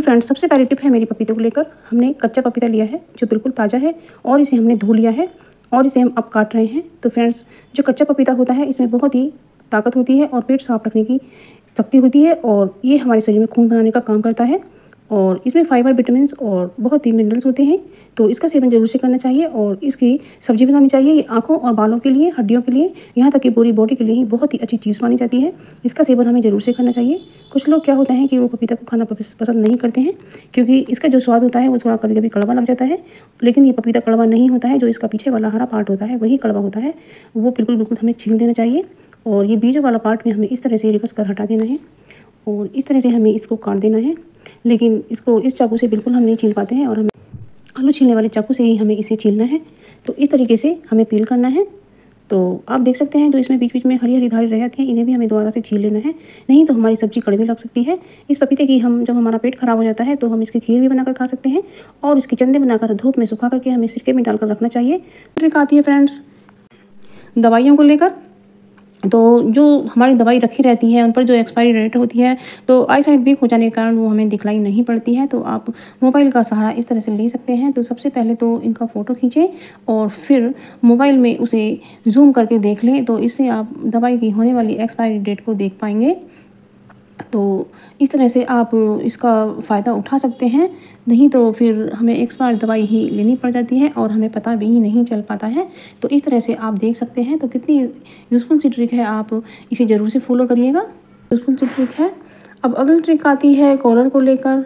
Friends, सबसे पहली tip है मेरी पपीते को लेकर। हमने कच्चा पपीता लिया है जो बिल्कुल ताज़ा है और इसे हमने धो लिया है और इसे हम अब काट रहे हैं। तो फ्रेंड्स, जो कच्चा पपीता होता है इसमें बहुत ही ताकत होती है और पेट साफ रखने की शक्ति होती है और ये हमारे शरीर में खून बनाने का काम करता है और इसमें फाइबर, विटामिन्स और बहुत ही मिनरल्स होते हैं। तो इसका सेवन ज़रूर से करना चाहिए और इसकी सब्ज़ी बनानी चाहिए। ये आँखों और बालों के लिए, हड्डियों के लिए, यहाँ तक कि पूरी बॉडी के लिए ही बहुत ही अच्छी चीज़ मानी जाती है। इसका सेवन हमें ज़रूर से करना चाहिए। कुछ लोग क्या होता है कि वो पपीता को खाना पसंद नहीं करते हैं क्योंकि इसका जो स्वाद होता है वो थोड़ा कभी कभी कड़वा लग जाता है, लेकिन ये पपीता कड़वा नहीं होता है। जो इसका पीछे वाला हरा पार्ट होता है वही कड़वा होता है। वो बिल्कुल हमें छील देना चाहिए और ये बीजों वाला पार्ट में हमें इस तरह से रिकस कर हटा देना है और इस तरह से हमें इसको काट देना है। लेकिन इसको इस चाकू से बिल्कुल हम नहीं छील पाते हैं और हमें आलू छीलने वाले चाकू से ही हमें इसे छीलना है। तो इस तरीके से हमें पील करना है। तो आप देख सकते हैं जो इसमें बीच बीच में हरी हरी धारी रह जाती हैं, इन्हें भी हमें दोबारा से छील लेना है, नहीं तो हमारी सब्ज़ी कड़वी लग सकती है। इस पपीते की जब हमारा पेट खराब हो जाता है तो हम इसकी खीर भी बनाकर खा सकते हैं और इसके चंदे बनाकर धूप में सुखा करके हमें सिरके में डालकर रखना चाहिए। ट्रिक आती है फ्रेंड्स दवाइयों को लेकर। तो जो हमारी दवाई रखी रहती है उन पर जो एक्सपायरी डेट होती है तो आई साइट वीक हो जाने के कारण वो हमें दिखलाई नहीं पड़ती है। तो आप मोबाइल का सहारा इस तरह से ले सकते हैं। तो सबसे पहले तो इनका फ़ोटो खींचें और फिर मोबाइल में उसे जूम करके देख लें। तो इससे आप दवाई की होने वाली एक्सपायरी डेट को देख पाएंगे। तो इस तरह से आप इसका फ़ायदा उठा सकते हैं, नहीं तो फिर हमें एक्सपायर दवाई ही लेनी पड़ जाती है और हमें पता भी नहीं चल पाता है। तो इस तरह से आप देख सकते हैं। तो कितनी यूज़फुल सी ट्रिक है, आप इसे ज़रूर से फॉलो करिएगा। यूज़फुल सी ट्रिक है। अब अगली ट्रिक आती है कॉलर को लेकर।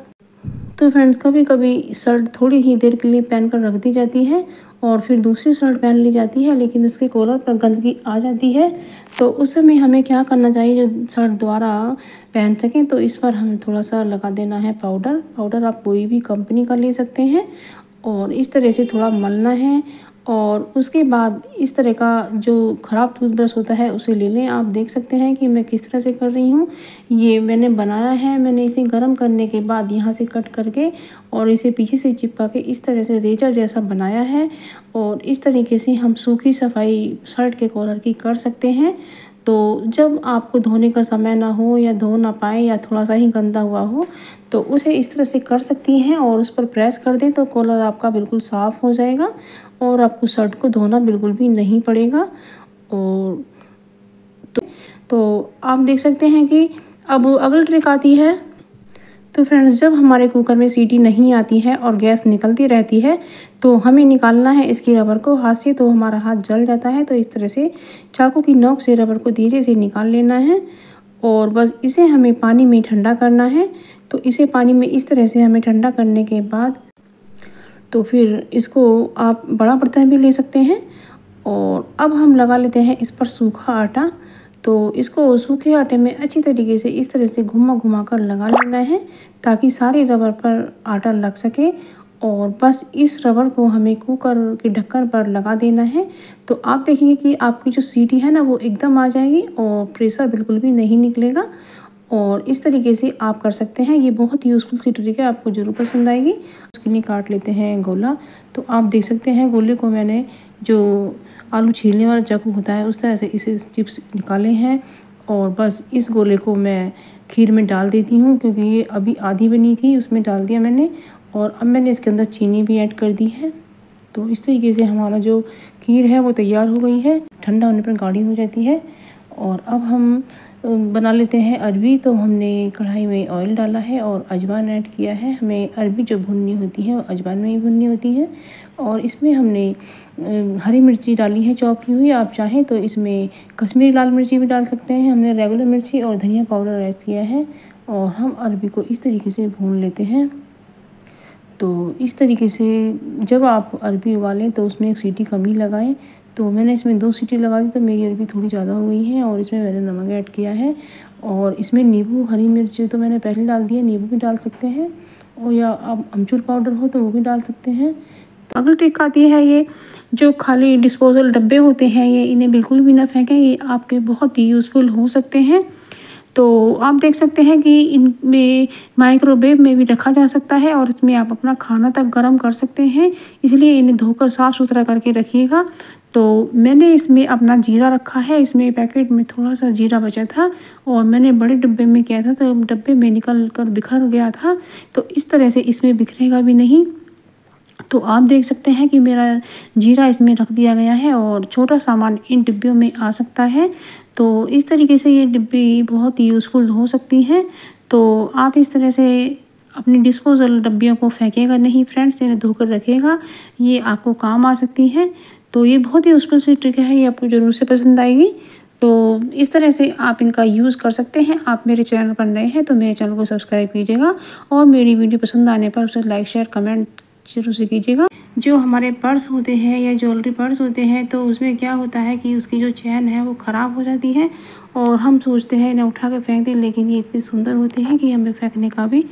तो फ्रेंड्स, कभी कभी शर्ट थोड़ी ही देर के लिए पहन कर रख दी जाती है और फिर दूसरी शर्ट पहन ली जाती है, लेकिन उसके कॉलर पर गंदगी आ जाती है। तो उस समय हमें क्या करना चाहिए, जो शर्ट दोबारा पहन सकें तो इस पर हमें थोड़ा सा लगा देना है पाउडर आप कोई भी कंपनी का ले सकते हैं और इस तरह से थोड़ा मलना है और उसके बाद इस तरह का जो ख़राब टूथब्रश होता है उसे ले लें। आप देख सकते हैं कि मैं किस तरह से कर रही हूँ। ये मैंने बनाया है, मैंने इसे गर्म करने के बाद यहाँ से कट करके और इसे पीछे से चिपका के इस तरह से रेजर जैसा बनाया है और इस तरीके से हम सूखी सफाई शर्ट के कॉलर की कर सकते हैं। तो जब आपको धोने का समय ना हो या धो ना पाए या थोड़ा सा ही गंदा हुआ हो तो उसे इस तरह से कर सकती हैं और उस पर प्रेस कर दें तो कॉलर आपका बिल्कुल साफ़ हो जाएगा और आपको शर्ट को धोना बिल्कुल भी नहीं पड़ेगा। और तो आप देख सकते हैं कि अब अगली ट्रिक आती है। तो फ्रेंड्स, जब हमारे कुकर में सीटी नहीं आती है और गैस निकलती रहती है तो हमें निकालना है इसकी रबर को हाथ से। तो हमारा हाथ जल जाता है तो इस तरह से चाकू की नोक से रबर को धीरे से निकाल लेना है और बस इसे हमें पानी में ठंडा करना है। तो इसे पानी में इस तरह से हमें ठंडा करने के बाद तो फिर इसको आप बड़ा बर्तन भी ले सकते हैं और अब हम लगा लेते हैं इस पर सूखा आटा। तो इसको सूखे आटे में अच्छी तरीके से इस तरह से घुमा कर लगा लेना है ताकि सारे रबर पर आटा लग सके और बस इस रबर को हमें कुकर के ढक्कन पर लगा देना है। तो आप देखेंगे कि आपकी जो सीटी है ना वो एकदम आ जाएगी और प्रेशर बिल्कुल भी नहीं निकलेगा और इस तरीके से आप कर सकते हैं। ये बहुत यूज़फुल सी ट्रिक है, आपको ज़रूर पसंद आएगी। उसके लिए काट लेते हैं गोला। तो आप देख सकते हैं गोले को मैंने जो आलू छीलने वाला चाकू होता है उस तरह से इसे चिप्स निकाले हैं और बस इस गोले को मैं खीर में डाल देती हूँ क्योंकि ये अभी आधी बनी थी, उसमें डाल दिया मैंने और अब मैंने इसके अंदर चीनी भी ऐड कर दी है। तो इस तरीके से हमारा जो खीर है वो तैयार हो गई है। ठंडा होने पर गाढ़ी हो जाती है। और अब हम बना लेते हैं अरबी। तो हमने कढ़ाई में ऑयल डाला है और अजवाइन ऐड किया है। हमें अरबी जो भुननी होती है वो अजवाइन में ही भुननी होती है और इसमें हमने हरी मिर्ची डाली है चॉप की हुई। आप चाहें तो इसमें कश्मीरी लाल मिर्ची भी डाल सकते हैं। हमने रेगुलर मिर्ची और धनिया पाउडर ऐड किया है और हम अरबी को इस तरीके से भून लेते हैं। तो इस तरीके से जब आप अरबी उबालें तो उसमें एक सीटी कम ही लगाएं। तो मैंने इसमें 2 सीटी लगा दी तो मेरी अरबी थोड़ी ज़्यादा हो गई है और इसमें मैंने नमक ऐड किया है और इसमें नींबू, हरी मिर्च तो मैंने पहले डाल दिया, नींबू भी डाल सकते हैं और या आप अमचूर पाउडर हो तो वो भी डाल सकते हैं। तो अगली ट्रिक आती है, ये जो खाली डिस्पोजल डब्बे होते हैं ये इन्हें बिल्कुल भी ना फेंकें, ये आपके बहुत ही यूज़फुल हो सकते हैं। तो आप देख सकते हैं कि इनमें माइक्रोवेव में भी रखा जा सकता है और इसमें आप अपना खाना तक गर्म कर सकते हैं, इसलिए इन्हें धोकर साफ़ सुथरा करके रखिएगा तो मैंने इसमें अपना जीरा रखा है। इसमें पैकेट में थोड़ा सा जीरा बचा था और मैंने बड़े डब्बे में किया था, तो डब्बे में निकल कर बिखर गया था। तो इस तरह से इसमें बिखरेगा भी नहीं। तो आप देख सकते हैं कि मेरा जीरा इसमें रख दिया गया है और छोटा सामान इन डिब्बियों में आ सकता है। तो इस तरीके से ये डिब्बी बहुत ही यूज़फुल हो सकती हैं। तो आप इस तरह से अपनी डिस्पोजल डब्बियों को फेंकेगा नहीं फ्रेंड्स, इन्हें धोकर रखिएगा, ये आपको काम आ सकती हैं। तो ये बहुत ही यूज़फुल सी ट्रिक है, ये आपको ज़रूर से पसंद आएगी। तो इस तरह से आप इनका यूज़ कर सकते हैं। आप मेरे चैनल पर नए हैं तो मेरे चैनल को सब्सक्राइब कीजिएगा और मेरी वीडियो पसंद आने पर उसे लाइक शेयर कमेंट शुरू से कीजिएगा। जो हमारे पर्स होते हैं या ज्वेलरी पर्स होते हैं, तो उसमें क्या होता है कि उसकी जो चैन है वो ख़राब हो जाती है और हम सोचते हैं इन्हें उठा के फेंक दें, लेकिन ये इतने सुंदर होते हैं कि हमें फेंकने का भी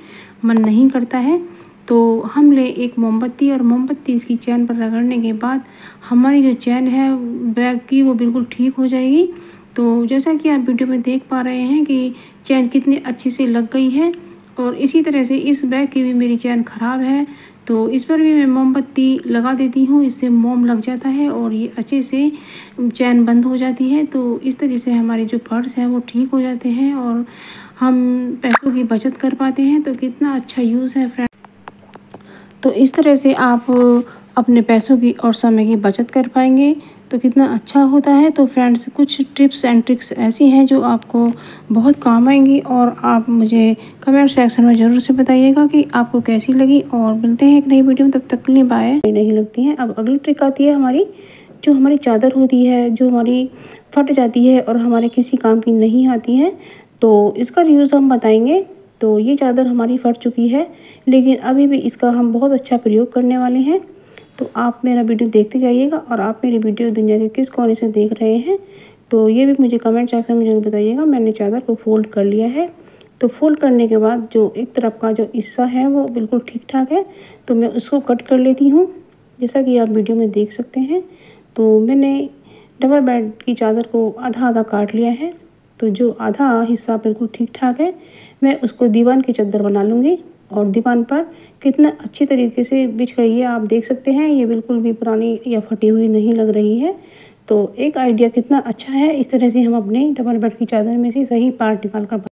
मन नहीं करता है। तो हम ले एक मोमबत्ती और मोमबत्ती इसकी चैन पर रगड़ने के बाद हमारी जो चैन है बैग की वो बिल्कुल ठीक हो जाएगी। तो जैसा कि आप वीडियो में देख पा रहे हैं कि चैन कितनी अच्छी से लग गई है। और इसी तरह से इस बैग की भी मेरी चैन ख़राब है, तो इस पर भी मैं मोमबत्ती लगा देती हूँ, इससे मोम लग जाता है और ये अच्छे से चैन बंद हो जाती है। तो इस तरह से हमारे जो पर्स हैं वो ठीक हो जाते हैं और हम पैसों की बचत कर पाते हैं। तो कितना अच्छा यूज़ है फ्रेंड। तो इस तरह से आप अपने पैसों की और समय की बचत कर पाएंगे, तो कितना अच्छा होता है। तो फ्रेंड्स, कुछ टिप्स एंड ट्रिक्स ऐसी हैं जो आपको बहुत काम आएंगी और आप मुझे कमेंट सेक्शन में ज़रूर से बताइएगा कि आपको कैसी लगी। और मिलते हैं एक नई वीडियो में, तब तक के लिए बाय। नहीं लगती हैं। अब अगली ट्रिक आती है हमारी, जो हमारी चादर होती है जो हमारी फट जाती है और हमारे किसी काम की नहीं आती है, तो इसका यूज़ हम बताएंगे। तो ये चादर हमारी फट चुकी है, लेकिन अभी भी इसका हम बहुत अच्छा प्रयोग करने वाले हैं। तो आप मेरा वीडियो देखते जाइएगा और आप मेरी वीडियो दुनिया के किस कोने से देख रहे हैं, तो ये भी मुझे कमेंट सेक्शन में ज़रूर बताइएगा। मैंने चादर को फोल्ड कर लिया है। तो फोल्ड करने के बाद जो एक तरफ का जो हिस्सा है वो बिल्कुल ठीक ठाक है, तो मैं उसको कट कर लेती हूँ, जैसा कि आप वीडियो में देख सकते हैं। तो मैंने डबल बेड की चादर को आधा आधा काट लिया है। तो जो आधा हिस्सा बिल्कुल ठीक ठाक है, मैं उसको दीवान की चादर बना लूँगी। और दीवान पर कितना अच्छी तरीके से बिछ गई है, आप देख सकते हैं। ये बिल्कुल भी पुरानी या फटी हुई नहीं लग रही है। तो एक आइडिया कितना अच्छा है। इस तरह से हम अपने डबल बेड की चादर में से सही पार्ट निकाल कर